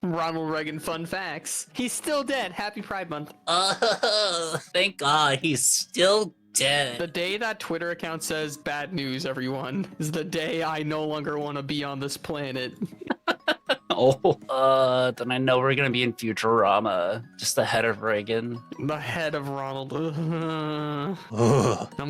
Ronald Reagan fun facts. He's still dead. Happy Pride Month. Thank God he's still The dead. day that Twitter account says bad news, everyone, is the day I no longer want to be on this planet. Then I know we're gonna be in Futurama, just the head of Reagan. The head of Ronald. I'm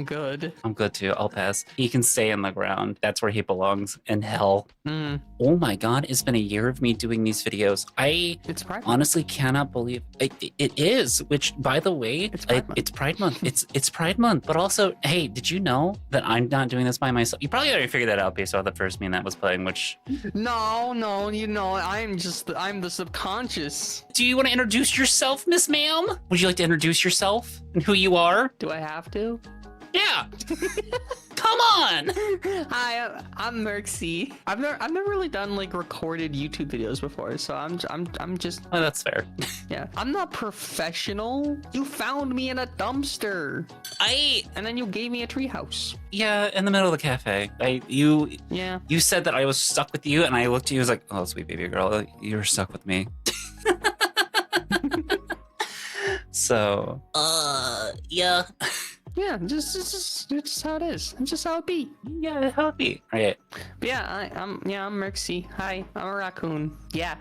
good. I'm good too. I'll pass. He can stay in the ground. That's where he belongs, in hell. Mm, Oh my God, it's been a year of me doing these videos. I it's Pride Month. honestly cannot believe it is. Which, by the way, It's Pride Month. it's Pride Month. it's Pride Month. But also, hey, did you know that I'm not doing this by myself? You probably already figured that out based on the first meme that was playing. Which No, you know, I'm the subconscious. do you want to introduce yourself, Miss Ma'am? Would you like to introduce yourself and who you are? Do I have to? Yeah. Come on. Hi, I'm Merxy. I've never really done like recorded YouTube videos before, so I'm just Oh, that's fair. yeah. I'm not professional. You found me in a dumpster, and then you gave me a treehouse. Yeah, in the middle of the cafe. You Yeah. said that I was stuck with you, and I looked at you, I was like, oh, sweet baby girl, you're stuck with me. So, yeah. Yeah, just how it is. It's just how it be. Yeah, healthy. All right. But yeah, I'm Merxy. Hi, I'm a raccoon. Yeah.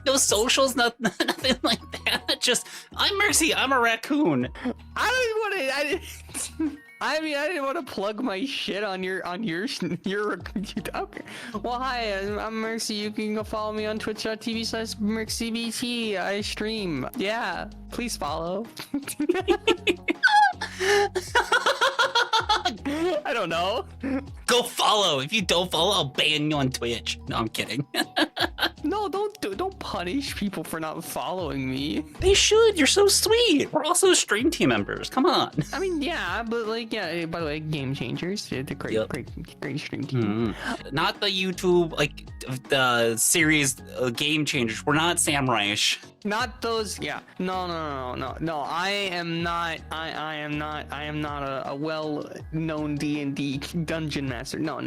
No socials, nothing like that. Just, I'm Merxy, I'm a raccoon. I didn't want to plug my shit on your okay. Well, hi, I'm Merxy. You can go follow me on twitch.tv/MerxyBT. I stream. Yeah, please follow. I don't know. Go follow. If you don't follow, I'll ban you on Twitch. No, I'm kidding. No, don't punish people for not following me. They should. You're so sweet. We're also stream team members. Come on. I mean, yeah, but like, yeah. By the way, Game Changers, they're great, Yep. great stream team. Not the YouTube like the series Game Changers. We're not Samurai-ish. Not those. Yeah. No. I am not a well-known D&D dungeon master. No.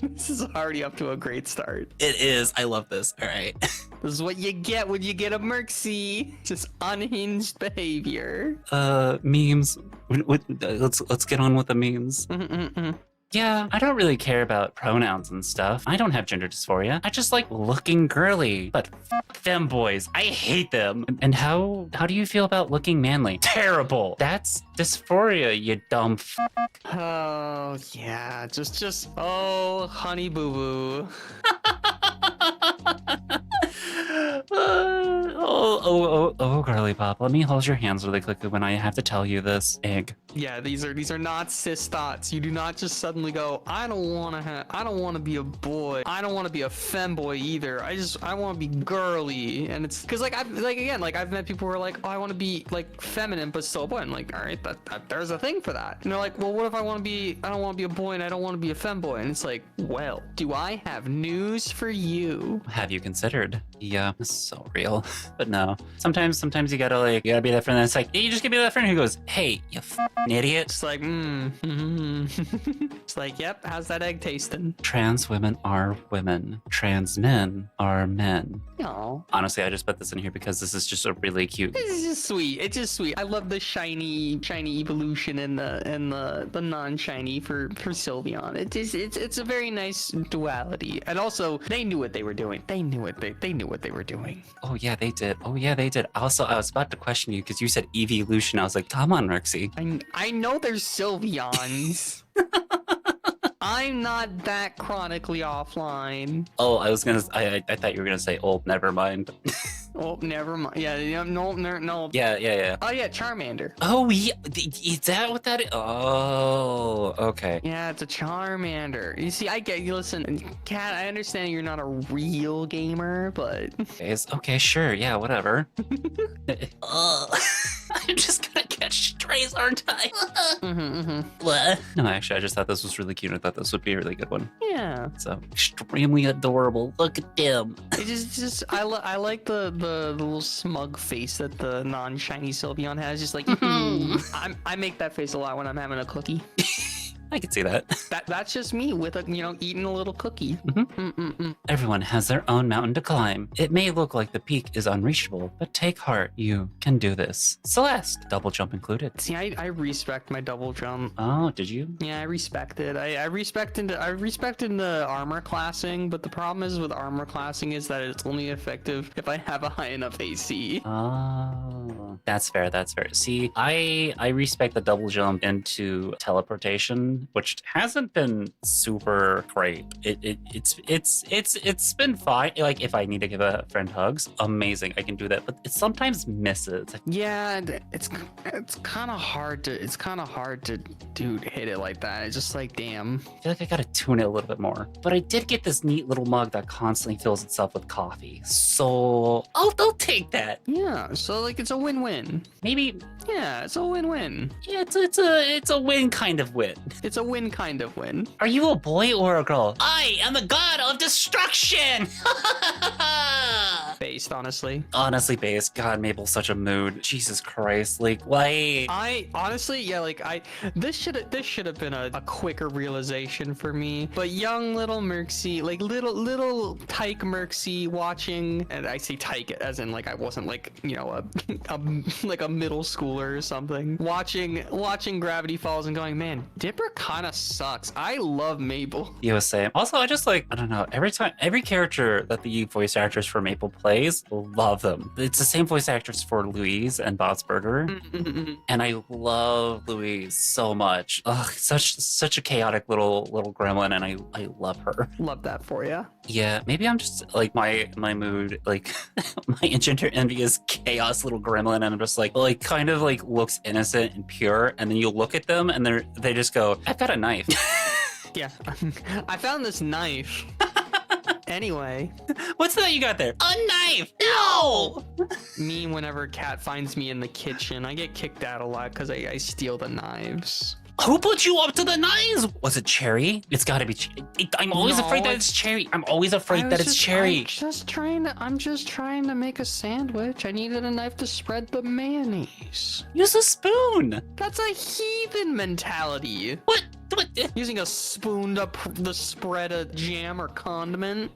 This is already up to a great start. It is. I love this. All right. This is what you get when you get a Merxy. Just unhinged behavior. Memes. Let's get on with the memes. Yeah, I don't really care about pronouns and stuff. I don't have gender dysphoria. I just like looking girly. But f them boys. I hate them. And how do you feel about looking manly? Terrible. That's dysphoria, you dumb f. Oh yeah, just oh honey boo boo. Oh, girly pop. Let me hold your hands really quickly when I have to tell you this. Egg. Yeah, these are not cis thoughts. You do not just suddenly go, I don't want to be a boy. I don't want to be a femboy either. I want to be girly. And it's because like I've met people who are like, oh, I want to be like feminine but still a boy. I'm like, all right, that there's a thing for that. And they're like, well, what if I don't want to be a boy and I don't want to be a femboy? And it's like, well, do I have news for you? Have you considered? Yeah, it's so real. But no, sometimes you gotta be that friend that's like, you just gotta be that friend who goes, hey, you f***ing idiot. It's like, It's like, yep, how's that egg tasting? Trans women are women. Trans men are men. No. Honestly, I just put this in here because this is just a really cute. It's just sweet. It's just sweet. I love the shiny evolution and the non-shiny for Sylveon. It's a very nice duality. And also, they knew what they were doing. They knew what they were doing. Oh yeah, they did. Also, I was about to question you because you said evolution. I was like, come on, Merxy. I know there's Sylveons. I'm not that chronically offline. Oh, I thought you were gonna say old. Never mind. Oh, never mind. Yeah, no. Yeah. Oh yeah, Charmander. Oh yeah, is that what that is? Oh, okay. Yeah, it's a Charmander. You see, I get you. Listen, Kat, I understand you're not a real gamer, but Okay, sure, yeah, whatever. I'm just gonna catch strays, aren't I? What? No, actually, I just thought this was really cute. I thought this would be a really good one. Yeah. So extremely adorable. Look at them. It's just I like the little smug face that the non-shiny Sylveon has. Just like I make that face a lot when I'm having a cookie. I can see that. That's just me with eating a little cookie. Everyone has their own mountain to climb. It may look like the peak is unreachable, but take heart, you can do this. Celeste, double jump included. See, I respect my double jump. Oh, did you? Yeah, I respect it. I respect the armor classing, but the problem is with armor classing is that it's only effective if I have a high enough AC. Oh, that's fair. That's fair. See, I respect the double jump into teleportation, which hasn't been super great. It's been fine. Like if I need to give a friend hugs, amazing, I can do that. But it sometimes misses. Yeah, it's kind of hard to hit it like that. It's just like, damn. I feel like I gotta tune it a little bit more. But I did get this neat little mug that constantly fills itself with coffee, so I'll take that. Yeah, so like it's a win-win. Maybe. Yeah, it's a win-win. Yeah, it's a win kind of win. It's a win kind of win. Are you a boy or a girl? I am the god of destruction. Based, honestly. Honestly based. God, Mabel's such a mood. Jesus Christ. Like, why? I honestly, yeah, like this should have been a quicker realization for me. But young little Merxy, like little tyke Merxy watching, and I say tyke as in like I wasn't like like a middle schooler or something, watching Gravity Falls and going, man, Dipper kind of sucks. I love Mabel. You was saying. Also, I just like, I don't know, every character that the voice actress for Maple plays, love them. It's the same voice actress for Louise and Bob's Burger. And I love Louise so much. Ugh, such a chaotic little gremlin, and I love her. Love that for you. Yeah, maybe I'm just like my mood, like my engender envy is chaos little gremlin, and I'm just like kind of like looks innocent and pure, and then you look at them and they just go, I've got a knife. Yeah, I found this knife. Anyway. What's that you got there? A knife! No! Me, whenever Kat finds me in the kitchen, I get kicked out a lot because I steal the knives. Who put you up to the knives? Was it Cherry? It's gotta be. I'm always afraid that it's Cherry. I'm always afraid that it's Cherry. I'm just trying to make a sandwich. I needed a knife to spread the mayonnaise. Use a spoon. That's a heathen mentality. What? Using a spoon to spread a jam or condiment?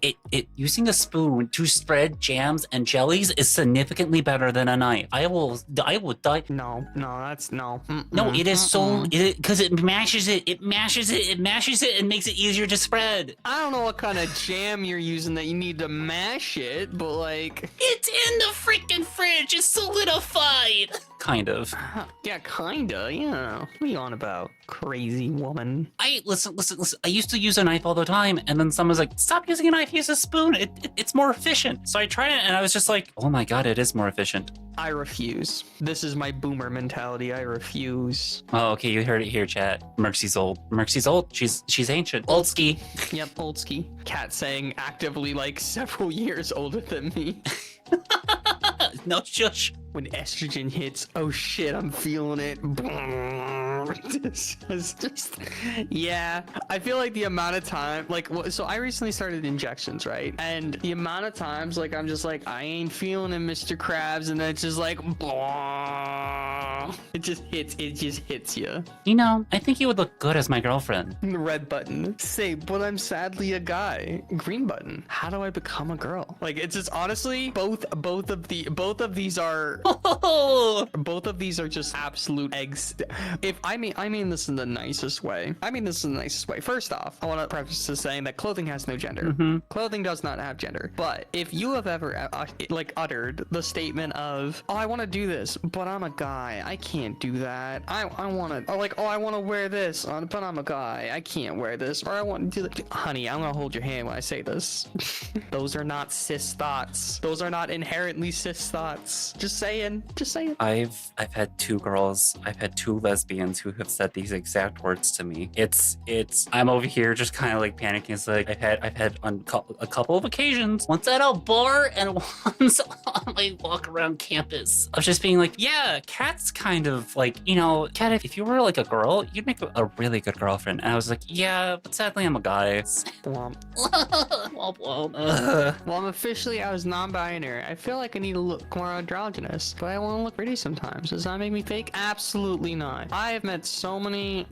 Using a spoon to spread jams and jellies is significantly better than a knife. I will die. No, that's no. No, it is so, because it mashes it and makes it easier to spread. I don't know what kind of jam you're using that you need to mash it, but like... It's in the freaking fridge. It's solidified. Kind of. Yeah, kinda, yeah. What are you on about, crazy woman? Listen. I used to use a knife all the time, and then someone's like, stop using a knife, use a spoon. It's more efficient. So I tried it, and I was just like, oh my god, it is more efficient. I refuse. This is my boomer mentality. I refuse. Oh, okay, you heard it here, chat. Merxy's old. She's ancient. Old ski. Yep, old ski. Cat saying actively like several years older than me. No shush. When estrogen hits, oh shit, I'm feeling it. Yeah, I feel like the amount of time, like, so I recently started injections, right? And the amount of times, like, I'm just like, I ain't feeling it, Mr. Krabs, and then it's just like, it just hits you. You know, I think you would look good as my girlfriend. The red button. Say, but I'm sadly a guy. Green button. How do I become a girl? Like, it's just honestly, both of these are both of these are just absolute eggs. If I mean this in the nicest way. First off, I want to preface this saying that clothing has no gender. Clothing does not have gender. But if you have ever like uttered the statement of, oh, I want to do this, but I'm a guy, I can't do that. I want to, or like, oh, I want to wear this, but I'm a guy, I can't wear this, or I want to do that. Honey, I'm gonna hold your hand when I say this. Those are not cis thoughts. Those are not inherently cis thoughts. Just saying. I've had two lesbians who have said these exact words to me. I'm over here just kind of like panicking. It's like I've had on a couple of occasions, once at a bar and once on my walk around campus, of just being like, yeah, Kat's kind of like, you know, Kat, if you were like a girl, you'd make a really good girlfriend. And I was like, yeah, but sadly I'm a guy. Well, I'm officially, I was non-binary. I feel like I need to look more androgynous, but I want to look pretty sometimes. Does that make me fake? Absolutely not. I have met met so many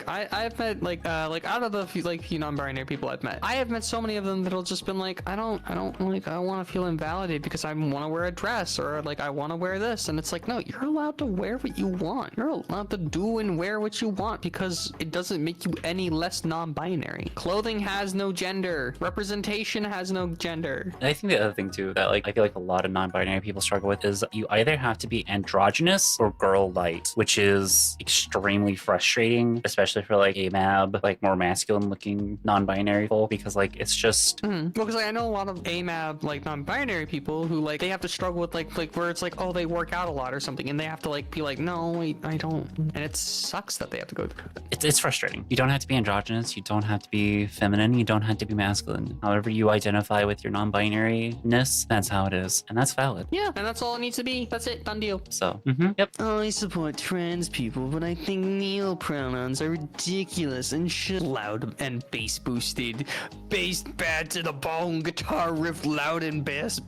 I've met out of the few non-binary people I've met, I have met so many of them that'll just been like, I don't want to feel invalidated because I want to wear a dress, or like I want to wear this, and it's like, no, you're allowed to wear what you want. You're allowed to do and wear what you want because it doesn't make you any less non-binary. Clothing has no gender. Representation has no gender. And I think the other thing too that like I feel like a lot of non-binary people struggle with is you either have to be androgynous or girl light, which is extremely frustrating, especially for like AMAB, like more masculine looking non-binary folk, because like it's just well, because like I know a lot of AMAB like non-binary people who like they have to struggle with like where it's like, oh, they work out a lot or something, and they have to like be like, no, I don't, and it sucks that they have to go through that. It's frustrating. You don't have to be androgynous, you don't have to be feminine, you don't have to be masculine. However you identify with your non-binary-ness, that's how it is, and that's valid. Yeah, and that's all it needs to be. That's it. Done deal. So, yep. I support trans people, but I think neo-pronouns are ridiculous and loud and bass boosted. Bass bad to the bone, guitar riff loud and bass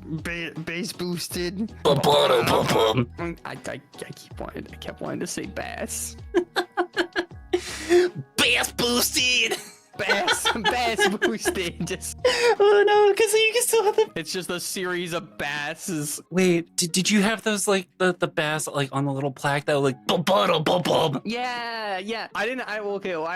boosted. I kept wanting to say bass. Bass boosted! Bass boosted. Just oh no, because you can still have the. It's just a series of basses. Wait, did you have those like the bass like on the little plaque that was like Yeah. I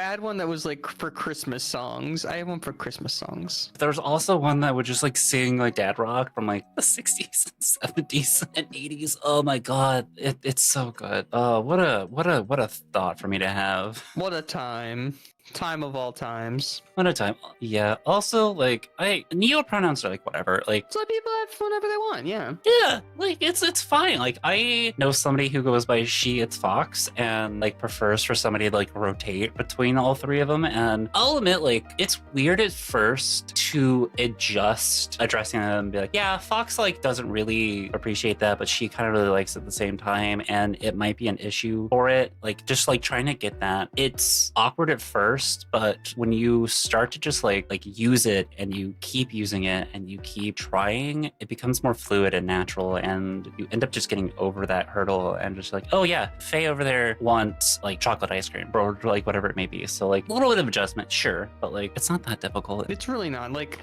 had one that was like for Christmas songs. I had one for Christmas songs. There's also one that would just like sing like dad rock from like the 60s and 70s and 80s. Oh my god, it's so good. What a thought for me to have. What a time. Time of all times. What a time. Yeah. Also, like, neo pronouns are like whatever. Like, so people have whatever they want. Yeah. Yeah. Like, it's fine. Like, I know somebody who goes by she, it's Fox, and like prefers for somebody to like rotate between all three of them. And I'll admit, like, it's weird at first to adjust addressing them and be like, yeah, Fox like doesn't really appreciate that, but she kind of really likes it at the same time, and it might be an issue for it. Like, just like trying to get that. It's awkward at first. But when you start to just like use it and you keep using it and you keep trying, it becomes more fluid and natural, and you end up just getting over that hurdle and just like, oh yeah, Faye over there wants like chocolate ice cream or like whatever it may be. So like a little bit of adjustment, sure, but like it's not that difficult. It's really not. Like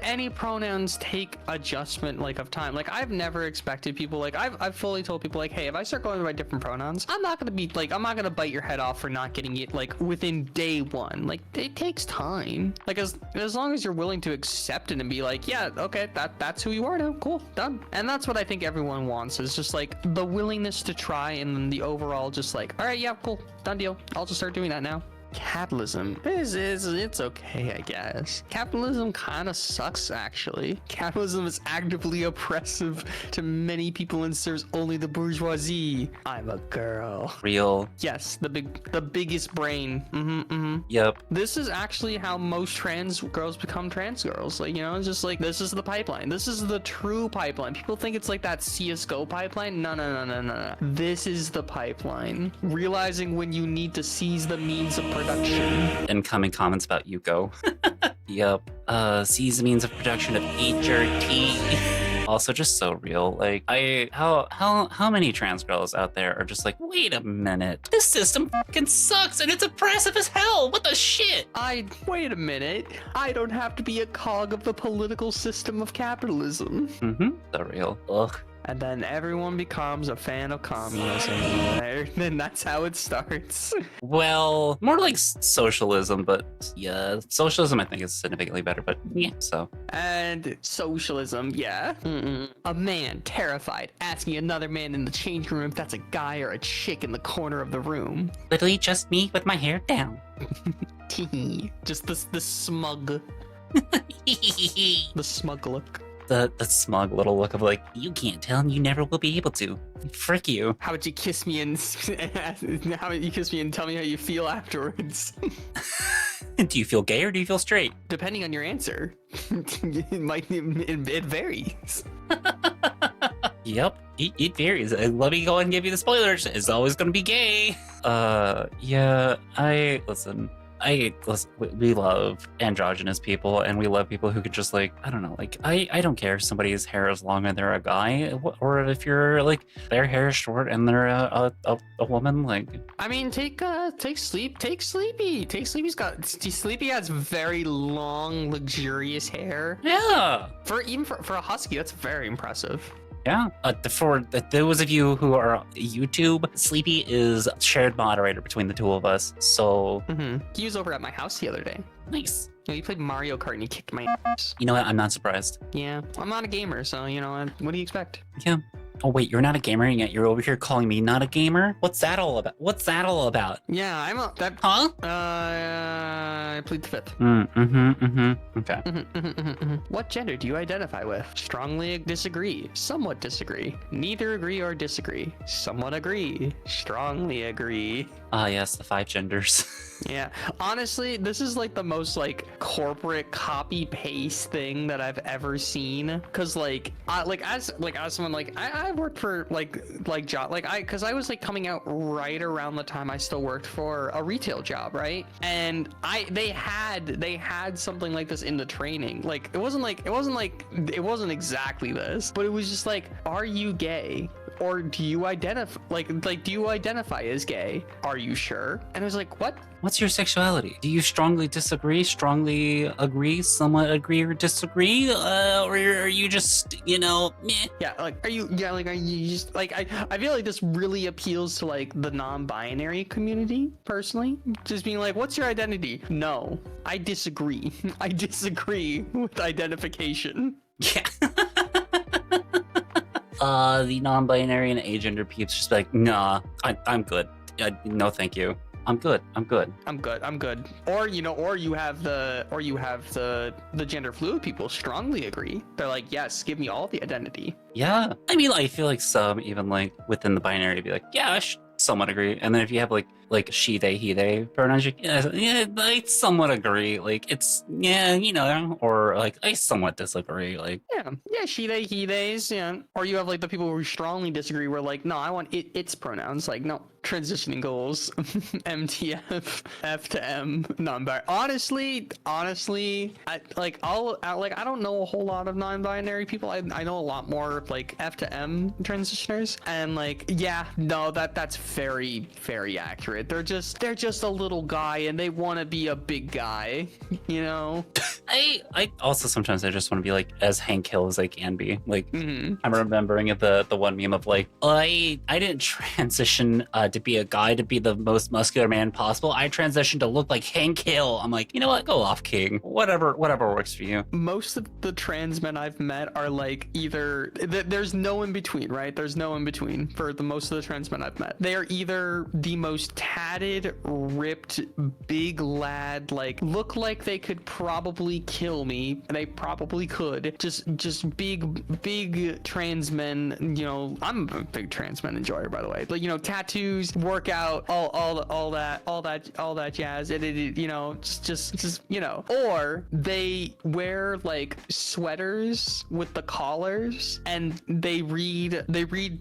any pronouns take adjustment like of time. Like I've never expected people, like I've fully told people like, hey, if I start going by different pronouns, I'm not gonna bite your head off for not getting it like within day one. Like it takes time. Like as long as you're willing to accept it and be like, yeah, okay, that's who you are now. Cool, done. And that's what I think everyone wants, is just like the willingness to try, and then the overall just like, all right, yeah, cool, done deal. I'll just start doing that now. Capitalism it's okay, I guess. Capitalism kind of sucks, actually. Capitalism is actively oppressive to many people and serves only the bourgeoisie. I'm a girl. Real. Yes, the biggest brain. Yep. This is actually how most trans girls become trans girls. Like, you know, it's just like, this is the pipeline. This is the true pipeline. People think it's like that CSGO pipeline. No. This is the pipeline. Realizing when you need to seize the means of production. Incoming comments about Yuko. Yep. Seize the means of production of HRT. Also just so real. Like how many trans girls out there are just like, wait a minute, this system fucking sucks and it's oppressive as hell. What the shit? Wait a minute. I don't have to be a cog of the political system of capitalism. So real. Ugh. And then everyone becomes a fan of communism. And that's how it starts. Well, more like socialism, but yeah, socialism I think is significantly better, but yeah, so. And socialism, yeah. A man terrified asking another man in the changing room if that's a guy or a chick in the corner of the room. Literally just me with my hair down. Just the smug. The smug look. The smug little look of like, you can't tell and you never will be able to. Frick you. How would you kiss me and tell me how you feel afterwards? Do you feel gay or do you feel straight? Depending on your answer. It varies. Yep, it varies. Let me go and give you the spoilers. It's always gonna be gay. Yeah, listen. listen, we love androgynous people, and we love people who could just like, I don't know, like I don't care if somebody's hair is long and they're a guy, or if you're like their hair is short and they're a woman. Like, I mean, take Sleepy. Sleepy has very long, luxurious hair. yeah. For a husky, that's very impressive. Yeah, for those of you who are YouTube, Sleepy is shared moderator between the two of us. So He was over at my house the other day. nice. You played Mario Kart and he kicked my ass. You know what? I'm not surprised. Yeah, I'm not a gamer, so you know what do you expect? Yeah. Oh wait, you're not a gamer, and yet you're over here calling me not a gamer? What's that all about? Yeah, I'm a that. Huh? I plead the fifth. Okay. What gender do you identify with? Strongly disagree. Somewhat disagree. Neither agree or disagree. Somewhat agree. Strongly agree. Ah, yes, the 5 genders. Yeah, honestly, this is like the most like corporate copy paste thing that I've ever seen. Cause as someone like I worked for because I was like coming out right around the time I still worked for a retail job, right? And they had something like this in the training. Like it wasn't exactly this, but it was just like, are you gay? Or do you identify as gay? Are you sure? And I was like, what? What's your sexuality? Do you strongly disagree, strongly agree, somewhat agree or disagree? Or are you just, meh? Yeah, are you just like, I feel like this really appeals to like the non-binary community personally. Just being like, what's your identity? No, I disagree. I disagree with identification. Yeah. The non-binary and agender peeps just be like, nah, I'm good. No, thank you. I'm good. Or you have the gender fluid people strongly agree. They're like, yes, give me all the identity. Yeah. I mean, I feel like some even like within the binary be like, yeah, I somewhat agree. And then if you have like she, they, he, they pronouns, yeah, I somewhat agree. Like it's, or like I somewhat disagree. Like, yeah, she, they, he, theys, yeah. Or you have like the people who strongly disagree where like, no, I want its pronouns. Like, no, transitioning goals, MTF, F to M, non-binary. Honestly, I don't know a whole lot of non-binary people. I know a lot more like F to M transitioners, and like, yeah, no, that's very, very accurate. They're just a little guy and they want to be a big guy, I also sometimes I just want to be like as Hank Hill as I can be. Like, I'm remembering the one meme of like, I didn't transition to be a guy to be the most muscular man possible. I transitioned to look like Hank Hill. I'm like, you know what? Go off, King. Whatever works for you. Most of the trans men I've met are like either there's no in between, right? There's no in between for the most of the trans men I've met. They are either the most tatted, ripped, big lad, like look like they could probably kill me. They probably could. Just big trans men. I'm a big trans men enjoyer, by the way. Like tattoos, workout, all that jazz. Or they wear like sweaters with the collars, and they read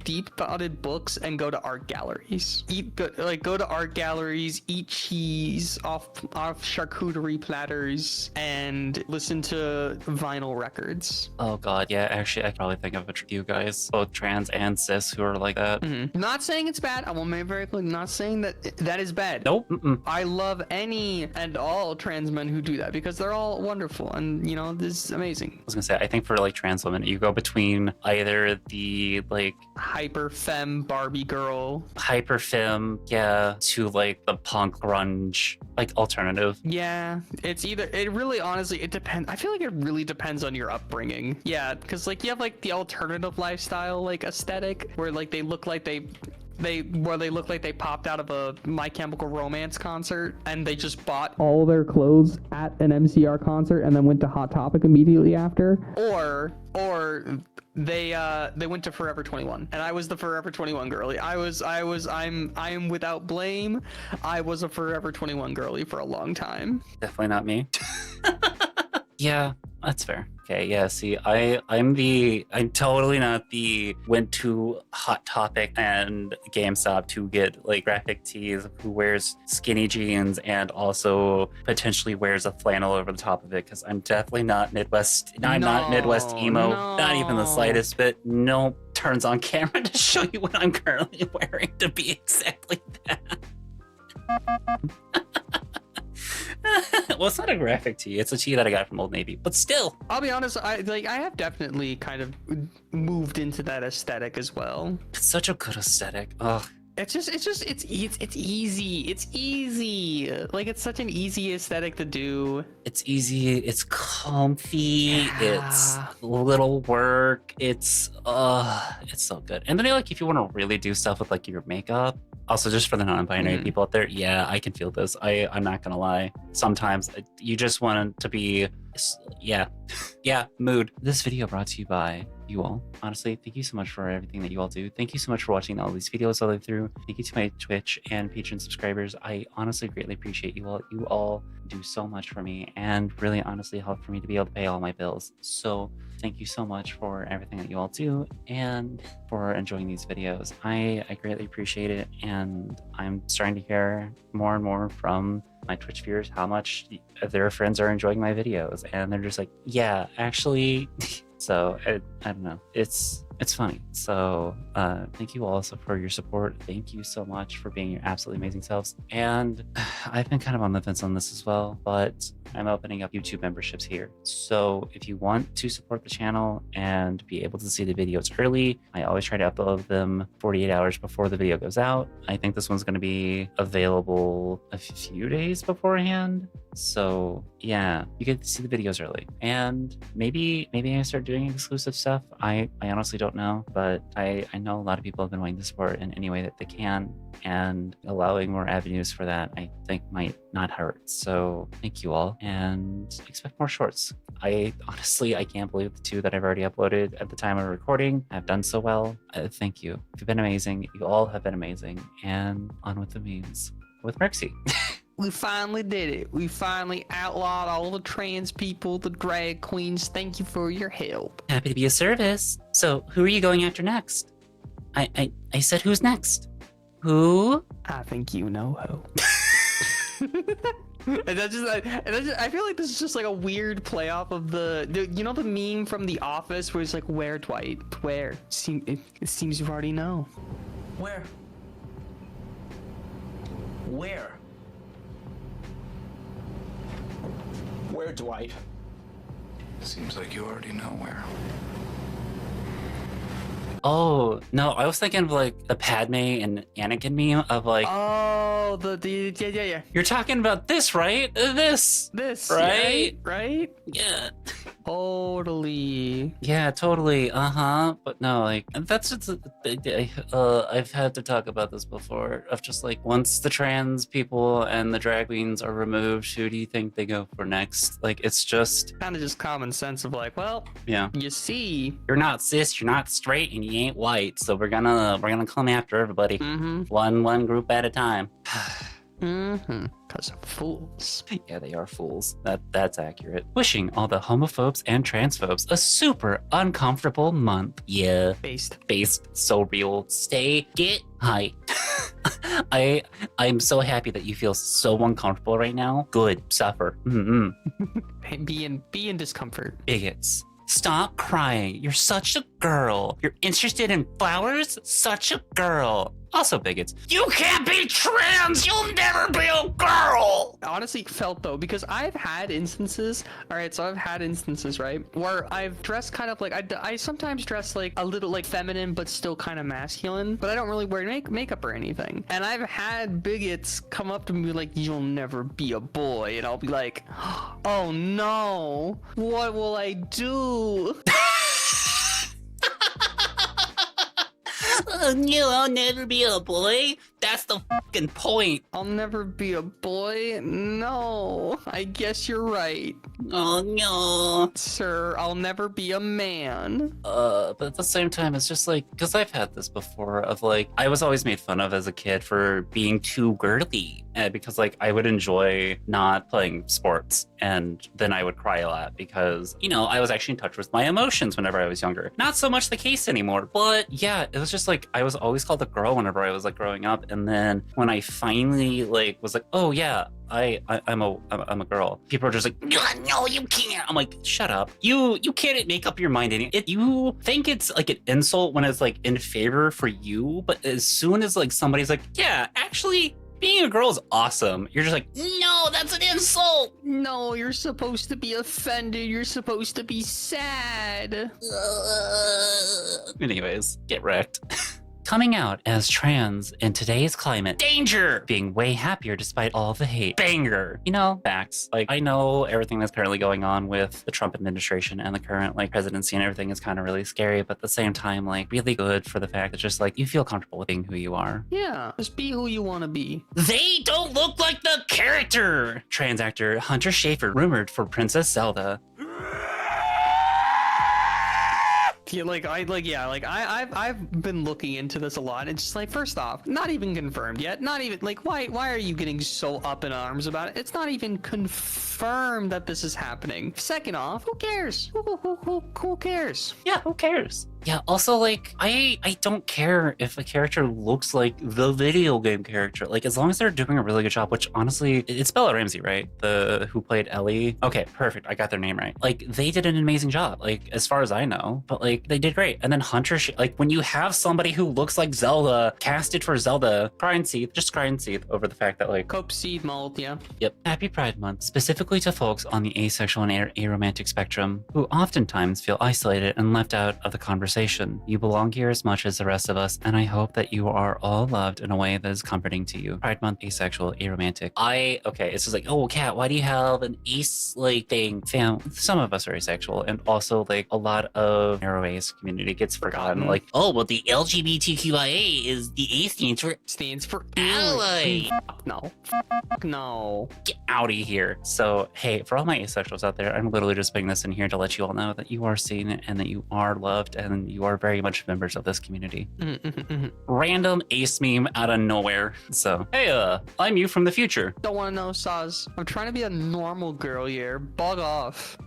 deep thoughted books and go to art galleries. Go to art galleries, eat cheese off charcuterie platters, and listen to vinyl records. Oh god, yeah, actually I can probably think of a few guys, both trans and cis, who are like that. Not saying it's bad. I will make very clear, not saying that is bad. Nope. I love any and all trans men who do that because they're all wonderful, and this is amazing. I was gonna say, I think for like trans women, you go between either the like hyper femme Barbie girl, hyper femme, yeah, to like the punk grunge like alternative. Yeah, it really honestly it depends. I feel like it really depends on your upbringing. Yeah, because like you have like the alternative lifestyle like aesthetic where like they look like they popped out of a My Chemical Romance concert and they just bought all their clothes at an MCR concert and then went to Hot Topic immediately after, or they went to Forever 21, and I was the Forever 21 girly. I am without blame. I was a Forever 21 girly for a long time. Definitely not me. Yeah, that's fair. Okay, yeah, see, I'm totally not the went to Hot Topic and GameStop to get like graphic tees who wears skinny jeans and also potentially wears a flannel over the top of it, because I'm definitely not Midwest. I'm not Midwest emo, not even the slightest bit. No turns on camera to show you what I'm currently wearing to be exactly that. Well, it's not a graphic tee. It's a tee that I got from Old Navy, but still. I'll be honest. I have definitely kind of moved into that aesthetic as well. It's such a good aesthetic. Ugh. It's easy. It's easy. Like, it's such an easy aesthetic to do. It's easy. It's comfy. Yeah. It's little work. It's so good. And then like, if you want to really do stuff with like your makeup, also just for the non-binary people out there, yeah, I can feel this. I'm not gonna lie. Sometimes you just want it to be, yeah, mood. This video brought to you by you all. Honestly, thank you so much for everything that you all do. Thank you so much for watching all these videos all the way through. Thank you to my Twitch and Patreon subscribers. I honestly greatly appreciate you all. You all do so much for me and really honestly help for me to be able to pay all my bills. So thank you so much for everything that you all do and for enjoying these videos. I greatly appreciate it, and I'm starting to hear more and more from my Twitch viewers how much their friends are enjoying my videos, and they're just like, yeah, actually. So I don't know, it's funny. So thank you also for your support. Thank you so much for being your absolutely amazing selves. And I've been kind of on the fence on this as well, but I'm opening up YouTube memberships here. So if you want to support the channel and be able to see the videos early, I always try to upload them 48 hours before the video goes out. I think this one's going to be available a few days beforehand. So yeah, you get to see the videos early, and maybe I start doing exclusive stuff. I honestly don't know, but I know a lot of people have been wanting to support in any way that they can, and allowing more avenues for that I think might not hurt. So thank you all, and expect more shorts. I can't believe the 2 that I've already uploaded at the time of recording have done so well. Thank you. You've been amazing. You all have been amazing. And on with the memes with Merxy. We finally did it. We finally outlawed all the trans people, the drag queens. Thank you for your help. Happy to be of service. So who are you going after next? I said who's next? Who? I think you know who. I feel like this is just like a weird play off of the you know, the meme from The Office where it's like, where, Dwight? Where? It seems you already know. Where? Where? Where, Dwight? Seems like you already know where. Oh, no, I was thinking of like the Padme and Anakin meme of like, oh, yeah. You're talking about this, right? This, right? right? Right? Yeah. Totally. Yeah, totally. But no, like, that's just I've had to talk about this before, of just like, once the trans people and the drag queens are removed, who do you think they go for next? Like, it's just kind of just common sense of like, well, yeah, you see, you're not cis, you're not straight, and you ain't white, so we're gonna come after everybody. One group at a time. Because of fools. Yeah, they are fools. That's accurate. Wishing all the homophobes and transphobes a super uncomfortable month. Yeah. Based. So real. Get high. I'm so happy that you feel so uncomfortable right now. Good. Suffer. Be in discomfort. Bigots. Stop crying. You're such a girl. You're interested in flowers? Such a girl. Also bigots. You can't be trans. You'll never be a girl. Honestly felt though, because I've had instances, right, where I've dressed kind of like, I sometimes dress like a little like feminine, but still kind of masculine, but I don't really wear makeup or anything. And I've had bigots come up to me like, you'll never be a boy. And I'll be like, oh no, what will I do? You'll never be a boy? That's the fucking point. I'll never be a boy. No, I guess you're right. Oh no. Sir, I'll never be a man. But at the same time, it's just like, because I've had this before of like, I was always made fun of as a kid for being too girly. Because like I would enjoy not playing sports, and then I would cry a lot because, you know, I was actually in touch with my emotions whenever I was younger. Not so much the case anymore, but yeah, it was just like I was always called a girl whenever I was like growing up, and then when I finally like was like, oh yeah, I'm a girl, people are just like, no, you can't. I'm like, shut up. You can't make up your mind. You think it's like an insult when it's like in favor for you, but as soon as like somebody's like, yeah, actually, being a girl is awesome, you're just like, no, that's an insult. No, you're supposed to be offended. You're supposed to be sad. Anyways, get wrecked. Coming out as trans in today's climate, danger! Being way happier despite all the hate, banger! You know, facts. Like, I know everything that's currently going on with the Trump administration and the current, like, presidency and everything is kind of really scary, but at the same time, like, really good for the fact that just, like, you feel comfortable with being who you are. Yeah, just be who you want to be. They don't look like the character! Trans actor Hunter Schafer rumored for Princess Zelda. Yeah, I've been looking into this a lot. It's just like, first off, not even confirmed yet. Not even like, why are you getting so up in arms about it? It's not even confirmed that this is happening. Second off, who cares? Who cares? Yeah, who cares? Yeah, also, like, I don't care if a character looks like the video game character. Like, as long as they're doing a really good job, which, honestly, it's Bella Ramsey, right? Who played Ellie? Okay, perfect. I got their name right. Like, they did an amazing job, like, as far as I know. But, like, they did great. And then Hunter, like, when you have somebody who looks like Zelda casted for Zelda, cry and seethe over the fact that, like... Cope seed mold, yeah. Yep. Happy Pride Month, specifically to folks on the asexual and aromantic spectrum, who oftentimes feel isolated and left out of the conversation. You belong here as much as the rest of us, and I hope that you are all loved in a way that is comforting to you. Pride Month, asexual, aromantic. Okay, it's just like, oh, Kat, why do you have an ace, like, thing? Fam, some of us are asexual, and also, like, a lot of narrow ace community gets forgotten. Like, oh, well, the LGBTQIA is the A stands for ally. No. No. Get out of here. So, hey, for all my asexuals out there, I'm literally just putting this in here to let you all know that you are seen and that you are loved and you are very much members of this community. Random ace meme out of nowhere. So, hey, I'm you from the future. Don't want to know, Saz. I'm trying to be a normal girl here. Bug off.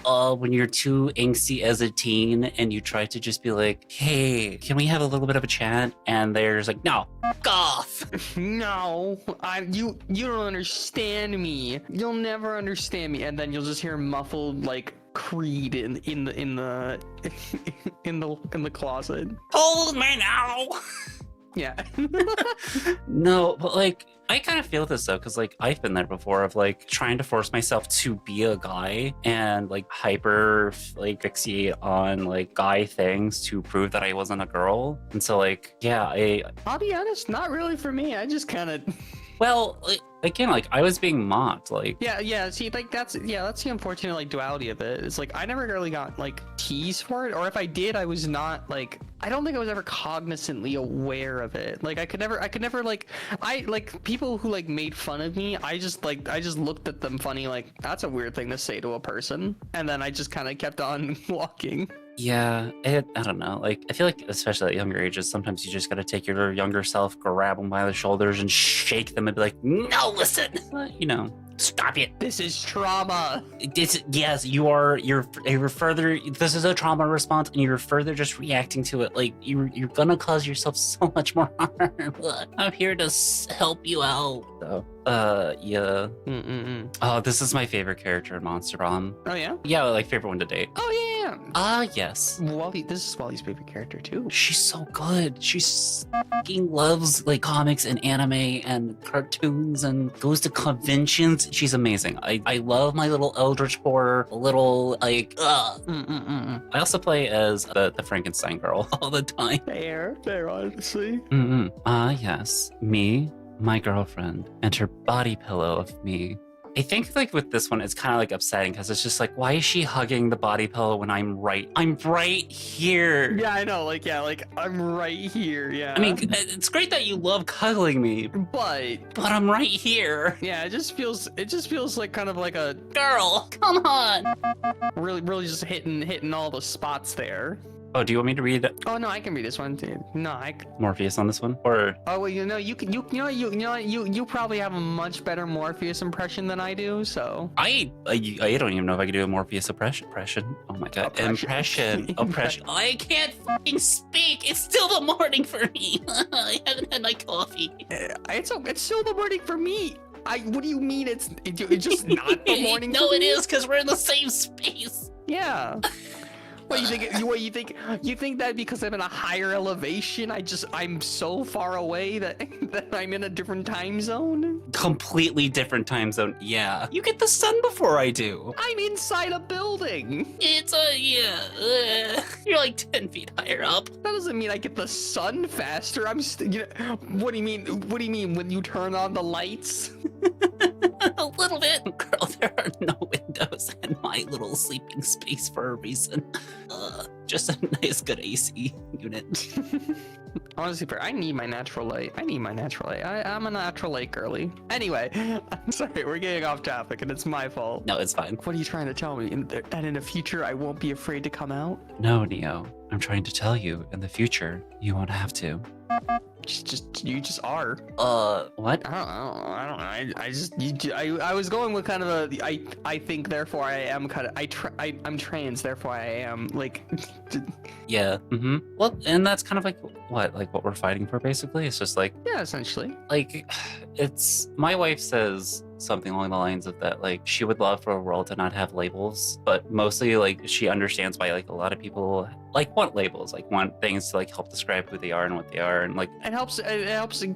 When you're too angsty as a teen and you try to just be like, hey, can we have a little bit of a chat? And they're just like, no, fuck off. No, you don't understand me. You'll never understand me. And then you'll just hear muffled, like, Creed in the closet. Hold me now. Yeah. No, but like, I kind of feel this though, because like I've been there before of like trying to force myself to be a guy and like hyper like fixate on like guy things to prove that I wasn't a girl. And so like, yeah, I'll be honest, not really for me. I just kind of... Well, like, again, like I was being mocked, like yeah. See, like that's the unfortunate like duality of it. It's like I never really got like teased for it, or if I did, I was not like, I don't think I was ever cognizantly aware of it. Like I could never like, I like people who like made fun of me. I just looked at them funny, like that's a weird thing to say to a person, and then I just kind of kept on walking. Yeah, I don't know. Like, I feel like, especially at younger ages, sometimes you just gotta take your younger self, grab them by the shoulders, and shake them and be like, "No, listen, you know, stop it. This is trauma." Yes, you're further. This is a trauma response, and you're further just reacting to it. Like, you're gonna cause yourself so much more harm. I'm here to help you out. So, yeah. Oh, this is my favorite character in Monster Prom. Oh yeah. Yeah, like favorite one to date. Oh yeah. Yes. Wally, this is Wally's favorite character too. She's so good. She fucking loves like comics and anime and cartoons and goes to conventions. She's amazing. I love my little Eldritch Horror, little like. I also play as the Frankenstein girl all the time. Fair, honestly. Yes, me, my girlfriend, and her body pillow of me. I think like with this one, it's kind of like upsetting because it's just like, why is she hugging the body pillow when I'm right here? Yeah, I know. Like, yeah, like I'm right here. Yeah. I mean, it's great that you love cuddling me, but I'm right here. yeah, it just feels like kind of like a Girl, come on. really just hitting all the spots there. Oh, do you want me to read Oh no, I can read this one, dude. No, Morpheus on this one? Or oh well, you probably have a much better Morpheus impression than I do. So I don't even know if I could do a Morpheus impression. Oh my god, impression. I can't fucking speak. It's still the morning for me. I haven't had my coffee. It's still the morning for me. What do you mean it's just not the morning? No, for it me? is because we're in the same space. Yeah. What you think? You think that because I'm in a higher elevation, I'm so far away that I'm in a different time zone? Completely different time zone. Yeah. You get the sun before I do. I'm inside a building. It's you're like 10 feet higher up. That doesn't mean I get the sun faster. What do you mean? What do you mean when you turn on the lights? A little bit. Girl, there are no windows in my little sleeping space for a reason. Just a nice, good AC unit. Honestly, I need my natural light. I'm a natural light girly. Anyway, I'm sorry, we're getting off topic and it's my fault. No, it's fine. What are you trying to tell me? That in the future I won't be afraid to come out? No, Neo. I'm trying to tell you, in the future, you won't have to. You just are. What? I don't know. I was going with kind of I think therefore I am kind of I'm trans therefore I am like. Yeah. Mm-hmm. Well, and that's kind of like what we're fighting for basically. It's just like, yeah, essentially. Like, it's my wife says something along the lines of that, like she would love for a world to not have labels, but mostly like she understands why like a lot of people like want labels, like want things to like help describe who they are and what they are, and like it helps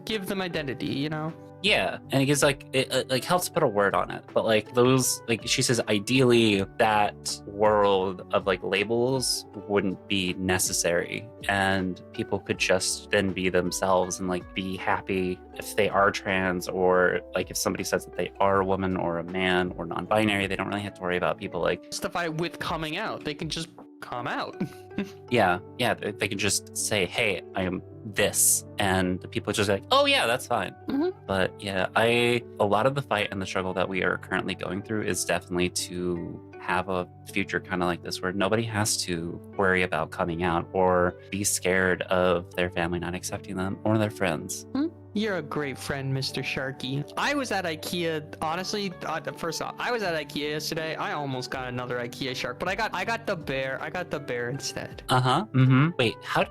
give them identity, you know. Yeah, and it gives like it like helps put a word on it. But like those, like she says, ideally that world of like labels wouldn't be necessary, and people could just then be themselves and like be happy if they are trans, or like if somebody says that they are a woman or a man or non-binary, they don't really have to worry about people like justify with coming out. They can just come out. yeah, they can just say, hey, I am this, and the people just like, oh yeah, that's fine. Mm-hmm. But yeah, a lot of the fight and the struggle that we are currently going through is definitely to have a future kind of like this where nobody has to worry about coming out or be scared of their family not accepting them or their friends. Mm-hmm. You're a great friend, Mr. Sharky. I was at IKEA, honestly, first off, I was at IKEA yesterday. I almost got another IKEA shark, but I got the bear. I got the bear instead. Uh-huh. Mm-hmm. Wait, how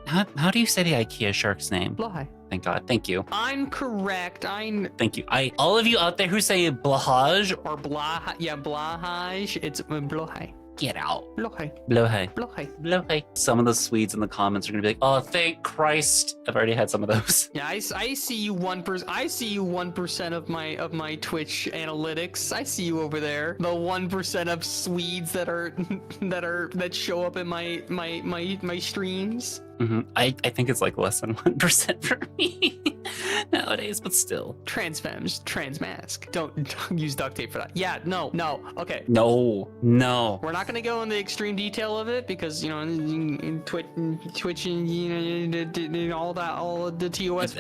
do you say the IKEA shark's name? Bly. Thank God. Thank you. I'm correct. Thank you. All of you out there who say blahaj or blah, yeah, blahaj, it's blohai. Get out. Blohai. Some of the Swedes in the comments are gonna be like, oh, thank Christ. I've already had some of those. Yeah, I see you 1%. I see you 1% of my Twitch analytics. I see you over there. The 1% of Swedes that show up in my streams. Mm-hmm. I think it's like less than 1% for me nowadays, but still. Trans femmes, trans mask. Don't use duct tape for that. Yeah, no, okay. No. We're not gonna go into extreme detail of it because, you know, in Twitch and, you know, all the TOS.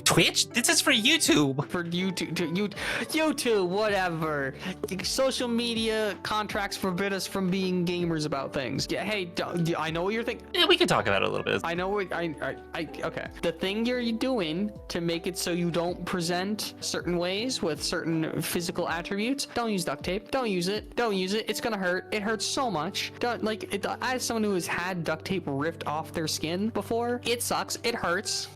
Twitch? This is for YouTube. For YouTube, whatever. Social media contracts forbid us from being gamers about things. Yeah, hey, I know what you're thinking. Yeah, we can talk about it a little bit. I know what okay. The thing you're doing to make it so you don't present certain ways with certain physical attributes, don't use duct tape. Don't use it. It's gonna hurt. It hurts so much. As someone who has had duct tape ripped off their skin before, it sucks. It hurts.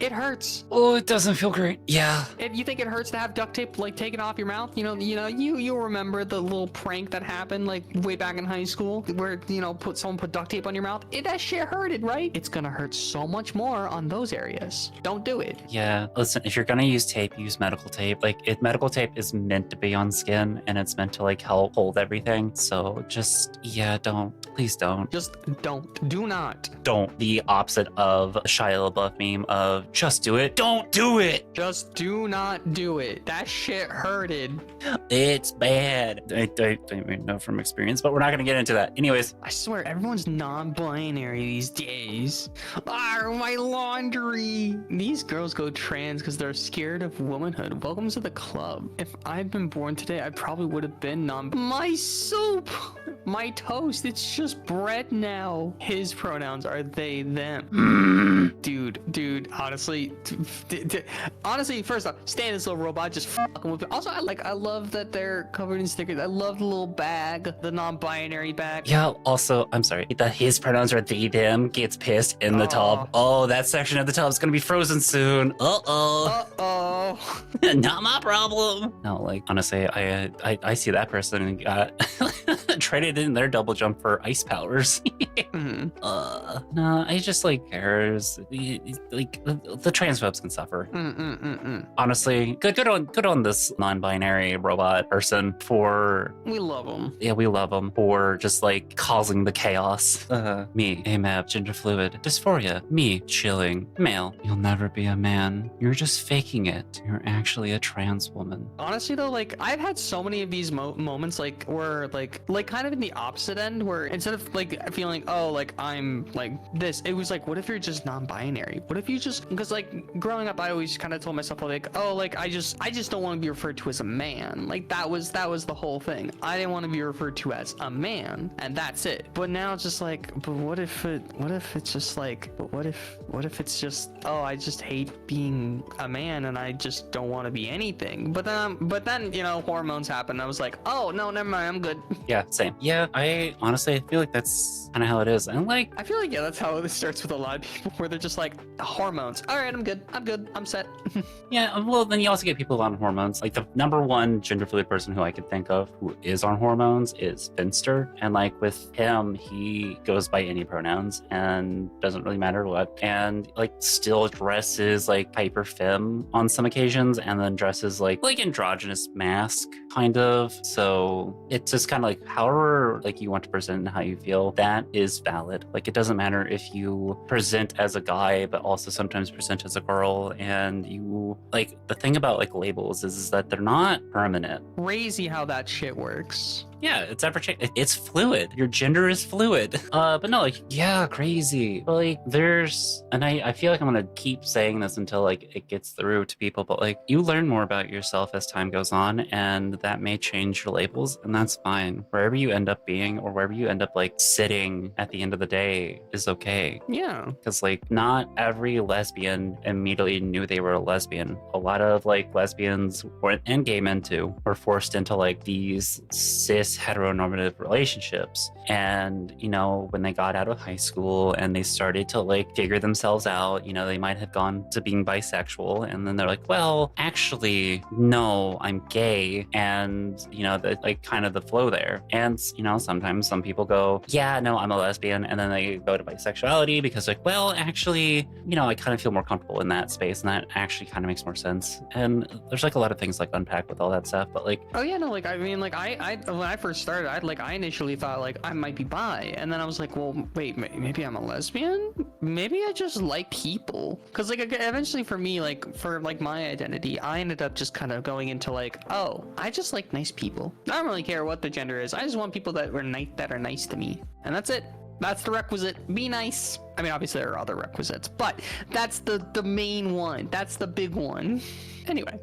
Oh, it doesn't feel great. Yeah. If you think it hurts to have duct tape like taken off your mouth, you remember the little prank that happened like way back in high school where someone put duct tape on your mouth. That shit hurted, right? It's gonna hurt so much more on those areas. Don't do it. Yeah. Listen, if if you're gonna use tape, use medical tape. Like, medical tape is meant to be on skin, and it's meant to like help hold everything. So just, yeah, please don't. Just don't. Do not. Don't. The opposite of the Shia LaBeouf meme of just do it. Don't do it. Just do not do it. That shit hurted. It's bad. I don't even know from experience, but we're not gonna get into that. Anyways, I swear, everyone's non-binary these days. My laundry. These girls go trans because they're scared of womanhood. Welcome to the club. If I'd been born today, I probably would have been My soup, my toast, it's just bread now. His pronouns are they, them. Dude, honestly, first off, stay in this little robot, just fucking with it. Also, I love that they're covered in stickers. I love the little bag, the non-binary bag. yeah, also, I'm sorry, his pronouns are they, them, gets pissed in the tub. Oh, that section of the tub is gonna be frozen soon. Not my problem. No, like, honestly, I see that person and got traded in their double jump for ice powers. No, I just like cares. Like the transphobes can suffer. Honestly, good on this non-binary robot person for. We love them. Yeah, we love them for just like causing the chaos. Me, AMAP, gender fluid, dysphoria. Me, chilling, male. You'll never be a man. You're just faking it. You're actually a trans woman. Honestly though, like I've had so many of these moments like where like kind of in the opposite end where instead of like feeling like I'm like this, it was like, what if you're just non-binary? What if you just, because like growing up I always kind of told myself like, I just don't want to be referred to as a man. Like that was the whole thing. I didn't want to be referred to as a man, and that's it. But now it's just like, but what if it's just like, but what if it's just, I just hate being a man and I just don't want to be anything. But then you know, hormones happen. I was like, oh no, never mind, I'm good. Yeah, same. Yeah, I honestly feel like that's kind of how it is. And like, I feel like, yeah, that's how it starts with a lot of people, where they're just like, hormones. All right, I'm good, I'm set. yeah, well, then you also get people on hormones. Like the number one gender fluid person who I could think of who is on hormones is Finster. And like with him, he goes by any pronouns and doesn't really matter what. And like still dresses like hyper femme on some occasions, and then dresses like androgynous mask kind of. So it's just kind of like however like you want to present and how you feel, that is valid. Like it doesn't matter if you present as a guy but also sometimes present as a girl. And you like, the thing about like labels is that they're not permanent. Crazy how that shit works. Yeah, it's ever changing. It's fluid. Your gender is fluid. But no, like, yeah, crazy. But like, and I feel like I'm gonna keep saying this until like it gets through to people, but like, you learn more about yourself as time goes on, and that may change your labels, and that's fine. Wherever you end up being, or wherever you end up like sitting at the end of the day is okay. Yeah. Because like, not every lesbian immediately knew they were a lesbian. A lot of like lesbians and gay men too were forced into like these cis heteronormative relationships. And you know, when they got out of high school and they started to like figure themselves out, you know, they might have gone to being bisexual, and then they're like, well, actually no, I'm gay. And you know, the like kind of the flow there. And you know, sometimes some people go, yeah, no, I'm a lesbian, and then they go to bisexuality because like, well, actually, you know, I kind of feel more comfortable in that space, and that actually kind of makes more sense. And there's like a lot of things like unpack with all that stuff, but like, oh yeah, no, like I mean, like I when I first started, I initially thought like I might be bi, and then I was like, well, wait, maybe I'm a lesbian? Maybe I just like people. Because like eventually for me, like for like my identity, I ended up just kind of going into like, oh, I just like nice people. I don't really care what the gender is. I just want people that are nice to me, and that's it. That's the requisite. Be nice. I mean, obviously there are other requisites, but that's the main one. That's the big one. Anyway.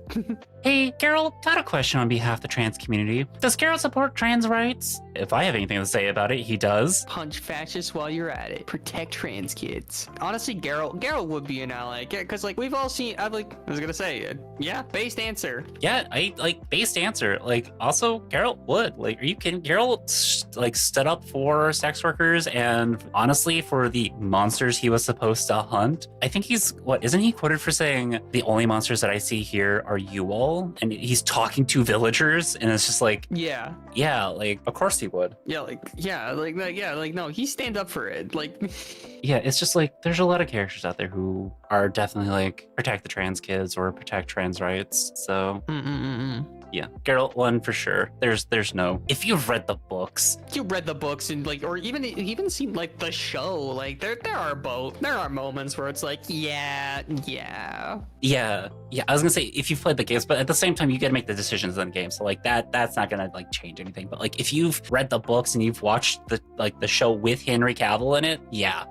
Hey, Geralt, got a question on behalf of the trans community. Does Geralt support trans rights? If I have anything to say about it, he does. Punch fascists while you're at it. Protect trans kids. Honestly, Geralt would be an ally. Because, like, we've all seen, I was gonna say, yeah, based answer. Yeah, I, like, based answer. Like, also, Geralt would. Like, are you kidding? Geralt, like, stood up for sex workers and, honestly, for the monsters he was supposed to hunt. I think isn't he quoted for saying, the only monsters that I see here are you all? And he's talking to villagers, and it's just like, Yeah. yeah, like, of course he would. Yeah, no, he stand up for it. Like, Yeah, it's just like, there's a lot of characters out there who are definitely like, protect the trans kids or protect trans rights. So, yeah, Geralt one for sure. There's no. If you've read the books, you read the books and like, or even seen like the show, like there are moments where it's like, yeah. I was gonna say if you've played the games, but at the same time you gotta make the decisions in the game. So like that's not gonna like change anything. But like if you've read the books and you've watched the show with Henry Cavill in it, yeah.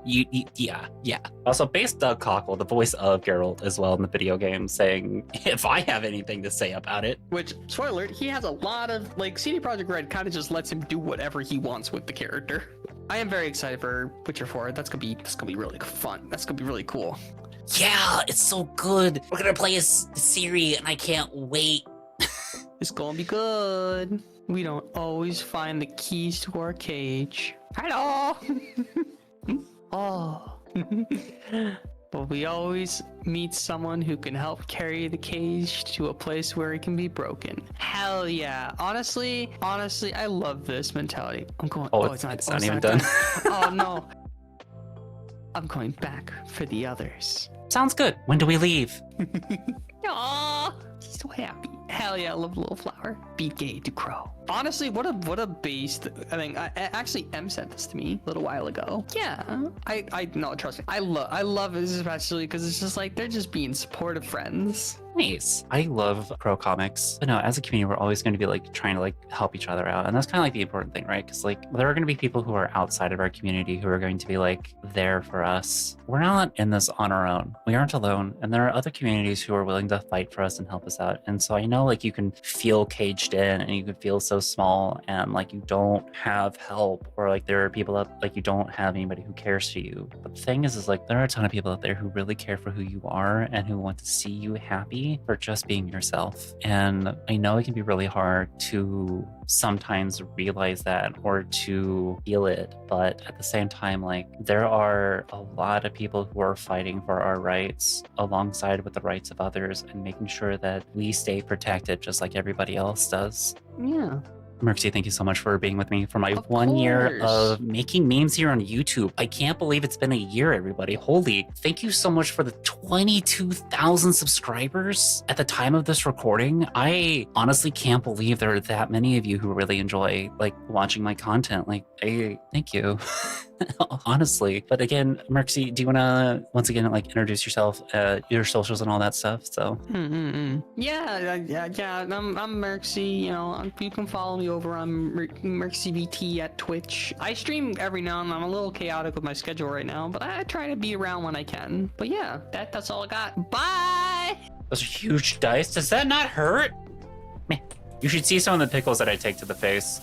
Also, bass Doug Cockle, the voice of Geralt as well in the video game, saying if I have anything to say about it. Which, spoiler alert, he has a lot of, like, CD Projekt Red kind of just lets him do whatever he wants with the character. I am very excited for Witcher 4. That's gonna be really fun. That's gonna be really cool. Yeah, it's so good. We're gonna play as Ciri, and I can't wait. It's gonna be good. We don't always find the keys to our cage. Hello! Oh. But we always meet someone who can help carry the cage to a place where it can be broken. Hell yeah. Honestly, I love this mentality. I'm going. Oh, it's not even done. Oh no. I'm going back for the others. Sounds good. When do we leave? Aww, he's so happy. Hell yeah, I love the little flower. Be gay to crow. Honestly, what a beast. I mean, actually, M said this to me a little while ago. Yeah, I no, trust me. I love it, especially because it's just like they're just being supportive friends. Nice. I love pro comics. But no, as a community, we're always going to be like trying to like help each other out. And that's kind of like the important thing, right? Because like there are going to be people who are outside of our community who are going to be like there for us. We're not in this on our own. We aren't alone. And there are other communities who are willing to fight for us and help us out. And so I know like you can feel caged in and you can feel so small and like you don't have help, or like there are people that like you don't have anybody who cares for you. But the thing is like there are a ton of people out there who really care for who you are and who want to see you happy for just being yourself. And I know it can be really hard to sometimes realize that or to feel it, but at the same time, like there are a lot of people who are fighting for our rights alongside with the rights of others and making sure that we stay protected just like everybody else does. Yeah. Merxy, thank you so much for being with me for my Of 1 year course. of making memes here on YouTube. I can't believe it's been a year, everybody. Holy, thank you so much for the 22,000 subscribers at the time of this recording. I honestly can't believe there are that many of you who really enjoy like watching my content. Like, thank you. Honestly. But again, Merxy, do you want to once again like introduce yourself, your socials and all that stuff? So Yeah. I'm Merxy. You know, you can follow me over on MerxyVT at Twitch. I stream every now and then. I'm a little chaotic with my schedule right now, but I try to be around when I can. But yeah, that's all I got. Bye. those are huge dice. Does that not hurt? Man, you should see some of the pickles that I take to the face.